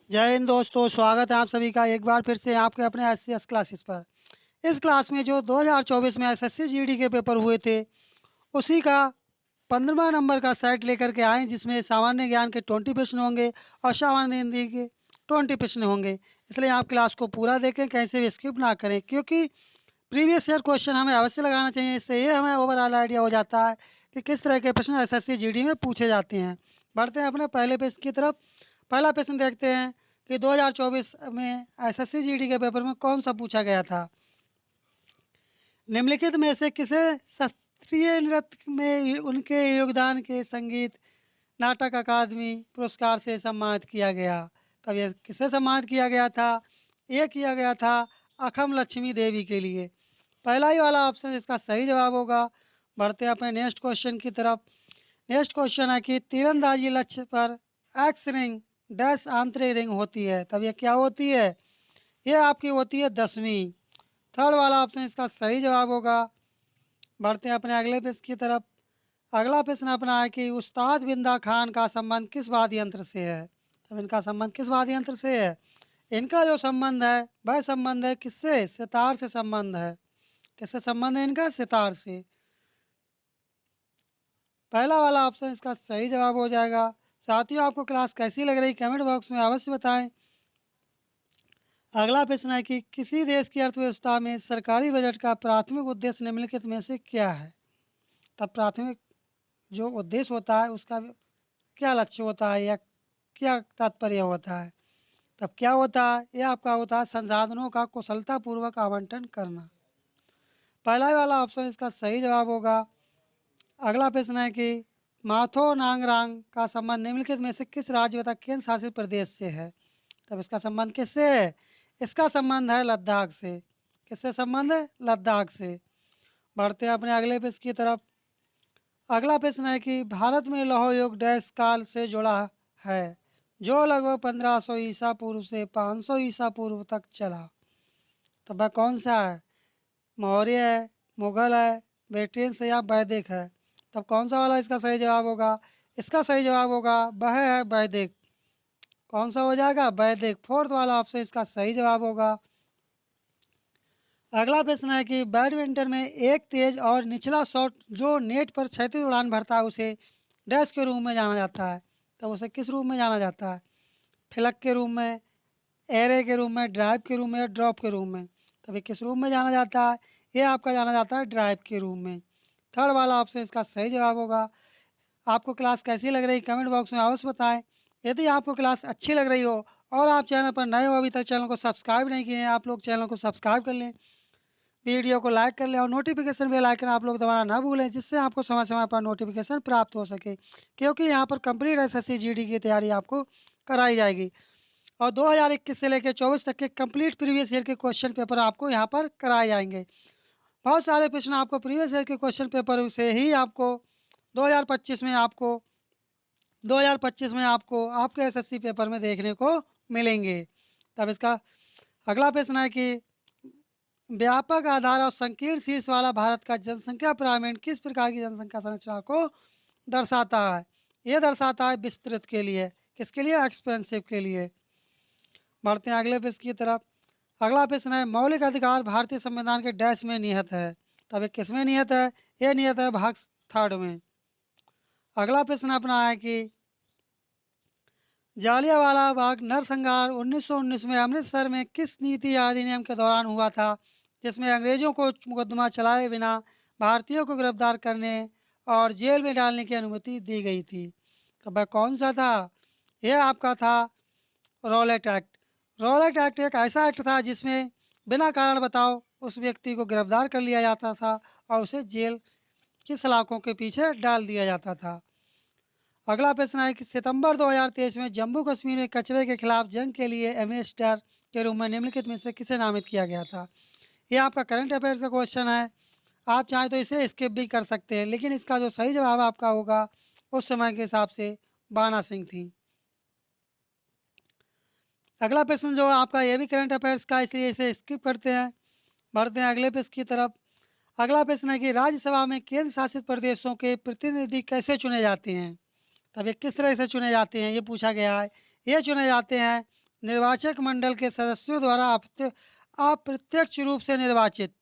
जय हिंद दोस्तों, स्वागत है आप सभी का एक बार फिर से आपके अपने एससीएस क्लासेस पर। इस क्लास में जो 2024 में एसएससी जीडी के पेपर हुए थे, उसी का 15वां नंबर का सेट लेकर के आए, जिसमें सामान्य ज्ञान के 20 प्रश्न होंगे और सामान्य हिंदी के 20 प्रश्न होंगे। इसलिए आप क्लास को पूरा देखें, कहीं से भी स्किप ना करें, क्योंकि प्रीवियस ईयर क्वेश्चन हमें अवश्य लगाना चाहिए। इससे ये हमें ओवरऑल आइडिया हो जाता है कि किस तरह के प्रश्न एसएससी जीडी में पूछे जाते हैं। बढ़ते हैं अपने पहले प्रश्न की तरफ। पहला प्रश्न देखते हैं कि 2024 में एसएससी जीडी के पेपर में कौन सा पूछा गया था। निम्नलिखित में से किसे शास्त्रीय नृत्य में उनके योगदान के संगीत नाटक अकादमी पुरस्कार से सम्मानित किया गया। तब यह किसे सम्मानित किया गया था? ये किया गया था अखम लक्ष्मी देवी के लिए। पहला ही वाला ऑप्शन इसका सही जवाब होगा। बढ़ते हैं अपने नेक्स्ट क्वेश्चन की तरफ। नेक्स्ट क्वेश्चन है कि तीरंदाजी लक्ष्य पर एक्स रिंग डैश आंतरिक रिंग होती है। तब ये क्या होती है? ये आपकी होती है 10वीं। थर्ड वाला ऑप्शन इसका सही जवाब होगा। बढ़ते हैं अपने अगले प्रश्न की तरफ। अगला प्रश्न अपना है कि उस्ताद बिंदा खान का संबंध किस वाद्य यंत्र से है। तब इनका संबंध किस वाद्य यंत्र से है? इनका जो संबंध है वह संबंध है किससे? सितार से संबंध है। किससे संबंध है इनका? सितार से। पहला वाला ऑप्शन इसका सही जवाब हो जाएगा। साथियों, आपको क्लास कैसी लग रही कमेंट बॉक्स में अवश्य बताएं। अगला प्रश्न है कि किसी देश की अर्थव्यवस्था में सरकारी बजट का प्राथमिक उद्देश्य निम्नलिखित में से क्या है। तब प्राथमिक जो उद्देश्य होता है उसका क्या लक्ष्य होता है या क्या तात्पर्य होता है? तब क्या होता है? यह आपका होता है संसाधनों का कुशलतापूर्वक आवंटन करना। पहला वाला ऑप्शन इसका सही जवाब होगा। अगला प्रश्न है कि माथो नांगरांग का संबंध निम्नलिखित में से किस राज्य तथा केंद्र शासित प्रदेश से है। तब इसका संबंध किससे है? इसका संबंध है लद्दाख से। किससे संबंध है? लद्दाख से। बढ़ते हैं अपने अगले प्रश्न की तरफ। अगला प्रश्न है कि भारत में लौह युग डैश काल से जुड़ा है, जो लगभग 1500 ईसा पूर्व से 500 ईसा पूर्व तक चला। तो वह कौन सा है? मौर्य है, मुगल है, ब्रिटेन या वैदिक है। तब कौन सा वाला इसका सही जवाब होगा? इसका सही जवाब होगा वह है वैदिक। कौन सा हो जाएगा? वैदिक। फोर्थ वाला ऑप्शन इसका सही जवाब होगा। अगला प्रश्न है कि बैडमिंटन में एक तेज और निचला शॉट जो नेट पर क्षैतिज उड़ान भरता है उसे डैश के रूप में जाना जाता है। तो उसे किस रूप में जाना जाता है? फ्लक के रूप में, एरे के रूप में, ड्राइव के रूप में या ड्रॉप के रूप में? तभी किस रूप में जाना जाता है? ये आपका जाना जाता है ड्राइव के रूप में। थर्ड वाला ऑप्शन इसका सही जवाब होगा। आपको क्लास कैसी लग रही कमेंट बॉक्स में अवश्य बताएं। यदि आपको क्लास अच्छी लग रही हो और आप चैनल पर नए हो, अभी तक चैनल को सब्सक्राइब नहीं किए हैं, आप लोग चैनल को सब्सक्राइब कर लें, वीडियो को लाइक कर लें और नोटिफिकेशन बेल आइकन आप लोग दबाना ना भूलें, जिससे आपको समय समय पर नोटिफिकेशन प्राप्त हो सके, क्योंकि यहाँ पर कंप्लीट एसएससी जीडी की तैयारी आपको कराई जाएगी और 2021 से लेकर 24 तक के कंप्लीट प्रीवियस ईयर के क्वेश्चन पेपर आपको यहाँ पर कराए जाएंगे। बहुत सारे प्रश्न आपको प्रीवियस ईयर के क्वेश्चन पेपर से ही आपको 2025 में आपको 2025 में आपको आपके एसएससी पेपर में देखने को मिलेंगे। तब इसका अगला प्रश्न है कि व्यापक आधार और संकीर्ण शीर्ष वाला भारत का जनसंख्या पिरामिड किस प्रकार की जनसंख्या संरचना को दर्शाता है? ये दर्शाता है विस्तृत के लिए। किसके लिए? एक्सपेंसिव के लिए। बढ़ते हैं अगले प्रश्न की तरफ। अगला प्रश्न है मौलिक अधिकार भारतीय संविधान के डैश में निहित है। तब ये किस में निहित है? ये निहित है भाग 3 में। अगला प्रश्न अपना है कि जालियांवाला बाग नरसंहार 1919 में अमृतसर में किस नीति या अधिनियम के दौरान हुआ था, जिसमें अंग्रेजों को मुकदमा चलाए बिना भारतीयों को गिरफ्तार करने और जेल में डालने की अनुमति दी गई थी। तो वह कौन सा था? यह आपका था रॉलेट एक्ट। रॉलेट एक्ट एक ऐसा एक्ट था जिसमें बिना कारण बताओ उस व्यक्ति को गिरफ्तार कर लिया जाता था और उसे जेल की सलाखों के पीछे डाल दिया जाता था। अगला प्रश्न है कि सितंबर 2023 में जम्मू कश्मीर में कचरे के खिलाफ जंग के लिए एम्बेसडर के रूप में निम्नलिखित में से किसे नामित किया गया था? ये आपका करंट अफेयर्स का क्वेश्चन है। आप चाहें तो इसे स्किप भी कर सकते हैं, लेकिन इसका जो सही जवाब आपका होगा उस समय के हिसाब से बाना सिंह थी। अगला प्रश्न जो आपका ये भी करंट अफेयर्स का, इसलिए इसे स्किप करते हैं। बढ़ते हैं अगले प्रश्न की तरफ। अगला प्रश्न है कि राज्यसभा में केंद्र शासित प्रदेशों के प्रतिनिधि कैसे चुने जाते हैं? तब ये किस तरह से चुने जाते हैं ये पूछा गया है। ये चुने जाते हैं निर्वाचक मंडल के सदस्यों द्वारा अप्रत्यक्ष रूप से निर्वाचित।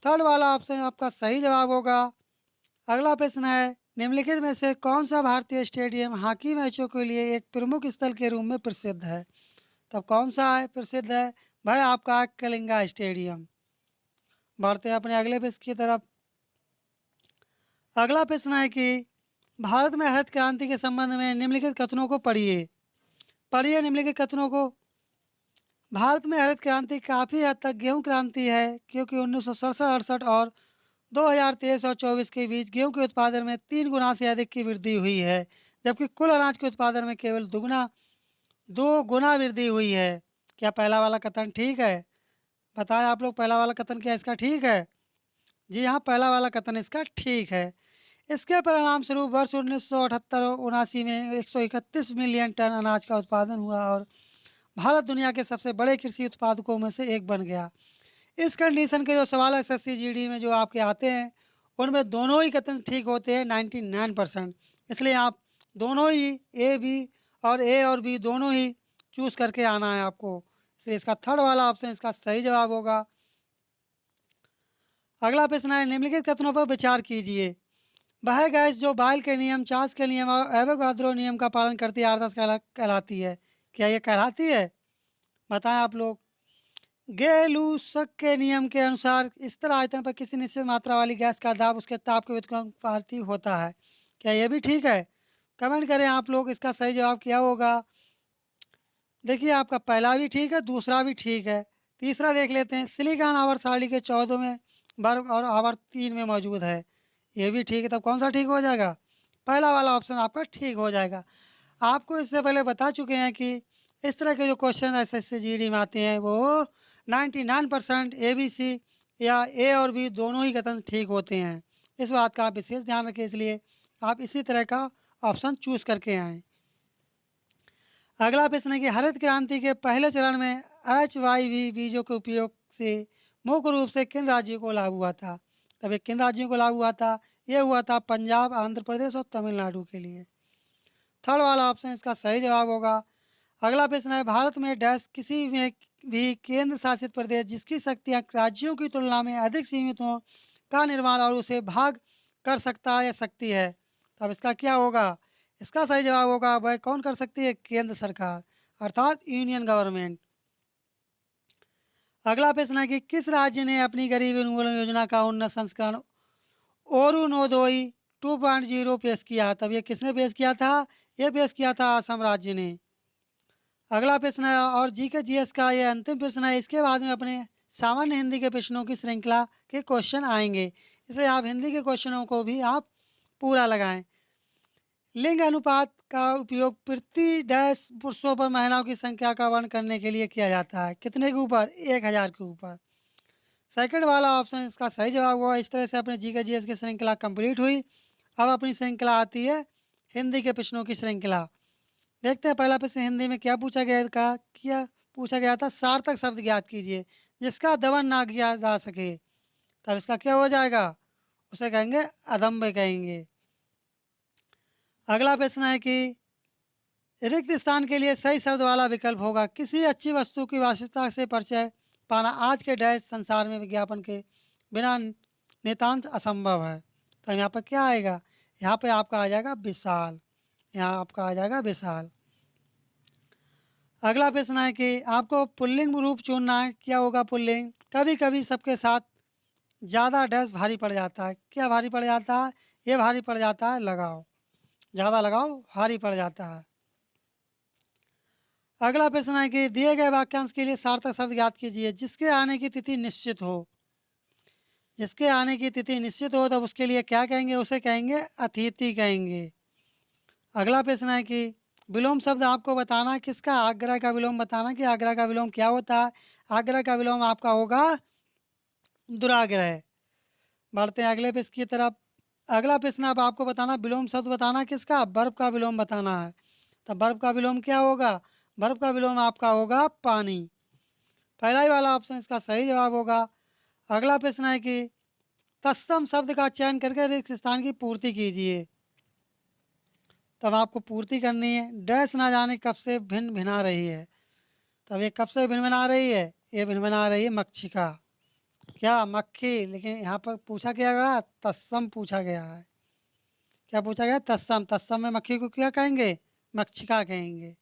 थर्ड वाला ऑप्शन आपका सही जवाब होगा। अगला प्रश्न है, निम्नलिखित में से कौन सा भारतीय स्टेडियम हॉकी मैचों के लिए एक प्रमुख स्थल के रूप में प्रसिद्ध है? तब कौन सा है प्रसिद्ध है? भाई आपका कलिंगा स्टेडियम। बढ़ते हैं अपने अगले प्रश्न की तरफ। अगला प्रश्न है कि भारत में हरित क्रांति के संबंध में निम्नलिखित कथनों को पढ़िए। पढ़िए निम्नलिखित कथनों को। भारत में हरित क्रांति काफ़ी हद तक गेहूं क्रांति है, क्योंकि 1967-68 और 2023 और 24 के बीच गेहूं के उत्पादन में 3 गुना से अधिक की वृद्धि हुई है, जबकि कुल अनाज के उत्पादन में केवल 2 गुना वृद्धि हुई है। क्या पहला वाला कथन ठीक है? बताएं आप लोग, पहला वाला कथन क्या इसका ठीक है? जी हाँ, पहला वाला कथन इसका ठीक है। इसके परिणाम स्वरूप वर्ष 1978-79 में 131 मिलियन टन अनाज का उत्पादन हुआ और भारत दुनिया के सबसे बड़े कृषि उत्पादकों में से एक बन गया। इस कंडीशन के जो सवाल एसएससी जीडी में जो आपके आते हैं, उनमें दोनों ही कथन ठीक होते हैं 99%। इसलिए आप दोनों ही ए और बी दोनों ही चूज़ करके आना है आपको। इसलिए इसका थर्ड वाला ऑप्शन इसका सही जवाब होगा। अगला प्रश्न है, निम्नलिखित कथनों पर विचार कीजिए। वह गैस जो बायल के नियम, चार्ल्स के नियम और एवोगाद्रो नियम का पालन करती है आदर्श कहलाती है। क्या ये कहलाती है? बताएं आप लोग। गेलूसक के नियम के अनुसार स्थिर आयतन पर किसी निश्चित मात्रा वाली गैस का दाब उसके ताप के व्युत्क्रमानुपाती होता है। क्या ये भी ठीक है? कमेंट करें आप लोग, इसका सही जवाब क्या होगा। देखिए आपका पहला भी ठीक है, दूसरा भी ठीक है। तीसरा देख लेते हैं, सिलिकॉन आवर्त सारणी के 14 में वर्ग और आवर्त 3 में मौजूद है। ये भी ठीक है। तब कौन सा ठीक हो जाएगा? पहला वाला ऑप्शन आपका ठीक हो जाएगा। आपको इससे पहले बता चुके हैं कि इस तरह के जो क्वेश्चन एसएससी जीडी में आते हैं वो 99% ABC या ए और बी दोनों ही कथन ठीक होते हैं। इस बात का आप विशेष ध्यान रखें, इसलिए आप इसी तरह का ऑप्शन चूज़ करके आएँ। अगला प्रश्न है कि हरित क्रांति के पहले चरण में HYV बीजों के उपयोग से मुख्य रूप से किन राज्यों को लाभ हुआ था? तब ये किन राज्यों को लाभ हुआ था? ये हुआ था पंजाब, आंध्र प्रदेश और तमिलनाडु के लिए। थर्ड वाला ऑप्शन इसका सही जवाब होगा। अगला प्रश्न है, भारत में डैश किसी में भी केंद्र शासित प्रदेश जिसकी शक्तियाँ राज्यों की तुलना में अधिक सीमित हों का निर्माण और उसे भाग कर सकता है या सकती है। तब इसका क्या होगा? इसका सही जवाब होगा, वह कौन कर सकती है? केंद्र सरकार, अर्थात यूनियन गवर्नमेंट। अगला प्रश्न है कि किस राज्य ने अपनी गरीबी उन्मूलन योजना का उन्नत संस्करण ओरुनोदोई 2.0 पेश किया? तब ये किसने पेश किया था? ये पेश किया था असम राज्य ने। अगला प्रश्न है और जीके जीएस का ये अंतिम प्रश्न है, इसके बाद में अपने सामान्य हिंदी के प्रश्नों की श्रृंखला के क्वेश्चन आएंगे, इसलिए आप हिंदी के क्वेश्चनों को भी आप पूरा लगाएं। लिंग अनुपात का उपयोग प्रति डैश पुरुषों पर महिलाओं की संख्या का वर्णन करने के लिए किया जाता है। कितने के ऊपर? 1000 के ऊपर। सेकंड वाला ऑप्शन इसका सही जवाब हुआ। इस तरह से अपने जीके जीएस की श्रृंखला कंप्लीट हुई। अब अपनी श्रृंखला आती है हिंदी के प्रश्नों की श्रृंखला। देखते हैं पहला प्रश्न हिंदी में क्या पूछा गया पूछा गया था। सार्थक शब्द ज्ञात कीजिए जिसका दमन ना किया जा सके। तब इसका क्या हो जाएगा? उसे कहेंगे अदम्य कहेंगे। अगला प्रश्न है कि रिक्त स्थान के लिए सही शब्द वाला विकल्प होगा। किसी अच्छी वस्तु की वास्तविकता से परिचय पाना आज के डैश संसार में विज्ञापन के बिना नितांत असंभव है। तो यहाँ पर क्या आएगा? यहाँ पे आपका आ जाएगा विशाल। यहाँ आपका आ जाएगा विशाल। अगला प्रश्न है कि आपको पुल्लिंग रूप चुनना है। क्या होगा पुल्लिंग? कभी कभी सबके साथ ज़्यादा डैश भारी पड़ जाता है। क्या भारी पड़ जाता है? ये भारी पड़ जाता है लगाओ। ज़्यादा लगाओ भारी पड़ जाता है। अगला प्रश्न है कि दिए गए वाक्यांश के लिए सार्थक शब्द याद कीजिए जिसके आने की तिथि निश्चित हो। जिसके आने की तिथि निश्चित हो तब उसके लिए क्या कहेंगे? उसे कहेंगे अतिथि कहेंगे। अगला प्रश्न है कि विलोम शब्द आपको बताना किसका? आग्रह का विलोम बताना कि आग्रह का विलोम क्या होता है। आग्रह का विलोम आपका होगा दुराग्रह। बढ़ते हैं अगले प्रश्न की तरफ। अगला प्रश्न अब आपको बताना विलोम शब्द बताना किसका? वर्ब का विलोम बताना है। तब वर्ब का विलोम क्या होगा? वर्ब का विलोम आपका होगा पानी। पहला ही वाला ऑप्शन इसका सही जवाब होगा। अगला प्रश्न है कि तत्सम शब्द का चयन करके रिक्त स्थान की पूर्ति कीजिए। तब आपको पूर्ति करनी है। डैश ना जाने कब से भिन भिना रही है, तब ये कब से भिन भिना रही है, ये भिन भिना रही है मक्षिका, क्या मक्खी। लेकिन यहाँ पर पूछा क्या गया, तत्सम पूछा गया है। क्या पूछा गया, तत्सम। तत्सम में मक्खी को क्या कहेंगे, मक्षिका कहेंगे।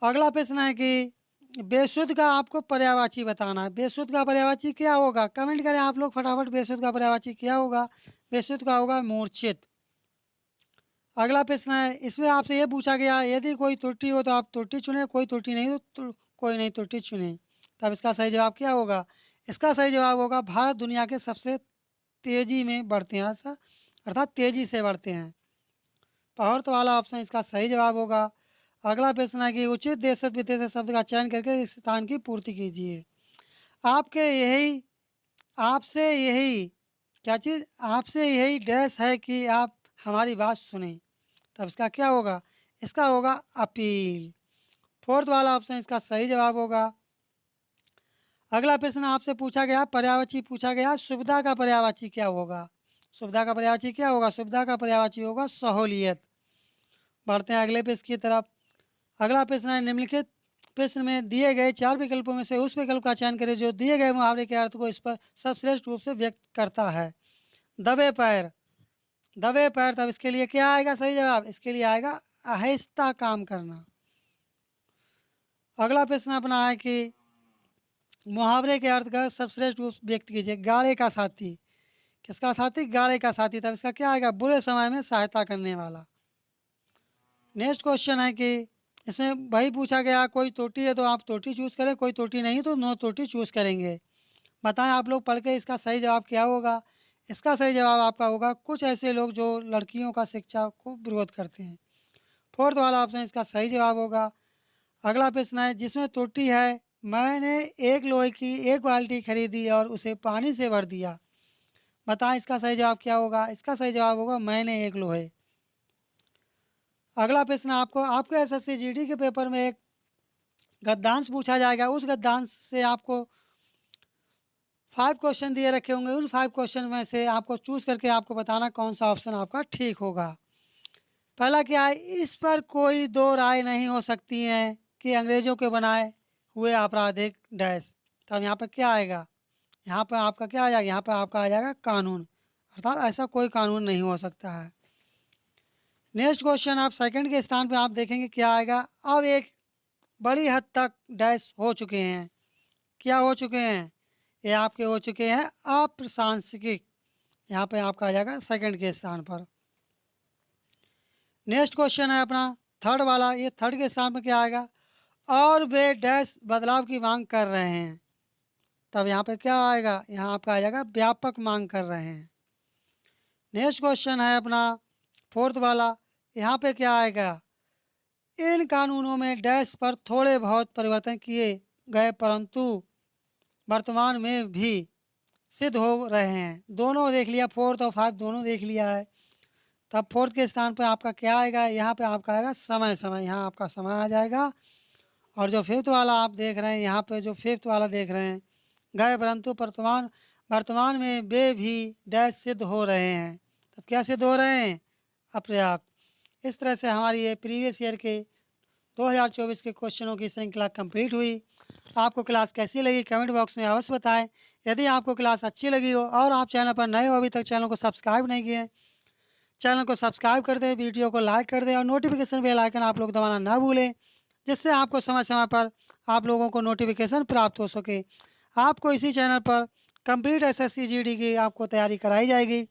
अगला प्रश्न है कि बेसुध का आपको पर्यायवाची बताना है। बेसुध का पर्यायवाची क्या होगा, कमेंट करें आप लोग फटाफट। बेसुध का पर्यायवाची क्या होगा, बेसुध का होगा मूर्छित। अगला प्रश्न है, इसमें आपसे ये पूछा गया यदि कोई त्रुटि हो तो आप त्रुटि चुने, कोई त्रुटि नहीं तो कोई नहीं त्रुटि चुने। तब इसका सही जवाब क्या होगा, इसका सही जवाब होगा भारत दुनिया के सबसे तेजी में बढ़ते हैं, अर्थात तेजी से बढ़ते हैं। पहर्थ वाला ऑप्शन इसका सही जवाब होगा। अगला प्रश्न है कि उचित देशज विदेशज शब्द का चयन करके इस स्थान की पूर्ति कीजिए। आपसे यही क्या चीज़, आपसे यही डैश है कि आप हमारी बात सुने। तब इसका क्या होगा, इसका होगा अपील। फोर्थ वाला ऑप्शन इसका सही जवाब होगा। अगला प्रश्न आपसे पूछा गया पर्यायवाची पूछा गया सुविधा का पर्यायवाची क्या होगा। सुविधा का पर्यायवाची क्या होगा, सुविधा का पर्यायवाची होगा सहूलियत। बढ़ते हैं अगले प्रश्न की तरफ। अगला प्रश्न है निम्नलिखित प्रश्न में दिए गए 4 विकल्पों में से उस विकल्प का चयन करें जो दिए गए मुहावरे के अर्थ को इस पर सर्वश्रेष्ठ रूप से व्यक्त करता है। दबे पैर, दबे पैर। तब इसके लिए क्या आएगा सही जवाब, इसके लिए आएगा आहिस्ता काम करना। अगला प्रश्न अपना है कि मुहावरे के अर्थ का सर्वश्रेष्ठ रूप व्यक्त कीजिए। गाड़े का साथी, किसका साथी, गाड़े का साथी। तब इसका क्या आएगा, बुरे समय में सहायता करने वाला। नेक्स्ट क्वेश्चन है कि इसमें वही पूछा गया कोई त्रुटि है तो आप त्रुटि चूज़ करें, कोई त्रुटि नहीं तो नो त्रुटि चूज़ करेंगे। बताएं आप लोग पढ़ के इसका सही जवाब क्या होगा। इसका सही जवाब आपका होगा कुछ ऐसे लोग जो लड़कियों का शिक्षा को विरोध करते हैं। फोर्थ वाला ऑप्शन इसका सही जवाब होगा। अगला प्रश्न है जिसमें त्रुटि है, मैंने एक लोहे की एक बाल्टी खरीदी और उसे पानी से भर दिया। बताएं इसका सही जवाब क्या होगा, इसका सही जवाब होगा मैंने एक लोहे। अगला प्रश्न आपको एसएससी जीडी के पेपर में एक गद्यांश पूछा जाएगा। उस गद्यांश से आपको 5 क्वेश्चन दिए रखे होंगे। उन 5 क्वेश्चन में से आपको चूज़ करके आपको बताना कौन सा ऑप्शन आपका ठीक होगा। पहला क्या है, इस पर कोई दो राय नहीं हो सकती है कि अंग्रेजों के बनाए हुए आपराधिक डैश। तब यहाँ पर क्या आएगा, यहाँ पर आपका क्या आ जाएगा, यहाँ पर आपका आ जाएगा कानून, अर्थात ऐसा कोई कानून नहीं हो सकता है। नेक्स्ट क्वेश्चन आप सेकंड के स्थान पे आप देखेंगे क्या आएगा, अब एक बड़ी हद तक डैश हो चुके हैं। क्या हो चुके हैं, ये आपके हो चुके हैं अप्रासंगिक। यहाँ पे आपका आ जाएगा सेकंड के स्थान पर। नेक्स्ट क्वेश्चन है अपना थर्ड वाला, ये थर्ड के स्थान पर क्या आएगा, और वे डैश बदलाव की मांग कर रहे हैं। तब यहाँ पे क्या आएगा, यहाँ आपका आ जाएगा व्यापक मांग कर रहे हैं। नेक्स्ट क्वेश्चन है अपना फोर्थ वाला, यहाँ पे क्या आएगा, इन कानूनों में डैश पर थोड़े बहुत परिवर्तन किए गए परंतु वर्तमान में भी सिद्ध हो रहे हैं। दोनों देख लिया, फोर्थ और 5 दोनों देख लिया है। तब फोर्थ के स्थान पर आपका क्या आएगा, यहाँ पे आपका आएगा समय। समय, यहाँ आपका समय आ जाएगा। और जो फिफ्थ वाला आप देख रहे हैं, यहाँ पे जो फिफ्थ वाला देख रहे हैं, गए परंतु वर्तमान में वे भी डैश सिद्ध हो रहे हैं। तब क्या सिद्ध हो रहे हैं, अपर्याप्त। इस तरह से हमारी ये प्रीवियस ईयर के 2024 के क्वेश्चनों की श्रृंखला कंप्लीट हुई। आपको क्लास कैसी लगी कमेंट बॉक्स में अवश्य बताएं। यदि आपको क्लास अच्छी लगी हो और आप चैनल पर नए हो, अभी तक चैनल को सब्सक्राइब नहीं किए, चैनल को सब्सक्राइब कर दें, वीडियो को लाइक कर दें और नोटिफिकेशन बेल आइकन आप लोग दबाना ना भूलें, जिससे आपको समय समय पर आप लोगों को नोटिफिकेशन प्राप्त हो सके। आपको इसी चैनल पर कंप्लीट एसएससी जीडी की आपको तैयारी कराई जाएगी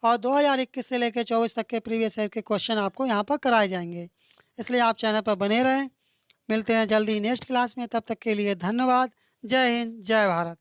और 2021 से लेकर 24 तक के प्रीवियस ईयर के क्वेश्चन आपको यहाँ पर कराए जाएंगे। इसलिए आप चैनल पर बने रहें। मिलते हैं जल्दी नेक्स्ट क्लास में, तब तक के लिए धन्यवाद। जय हिंद, जय भारत।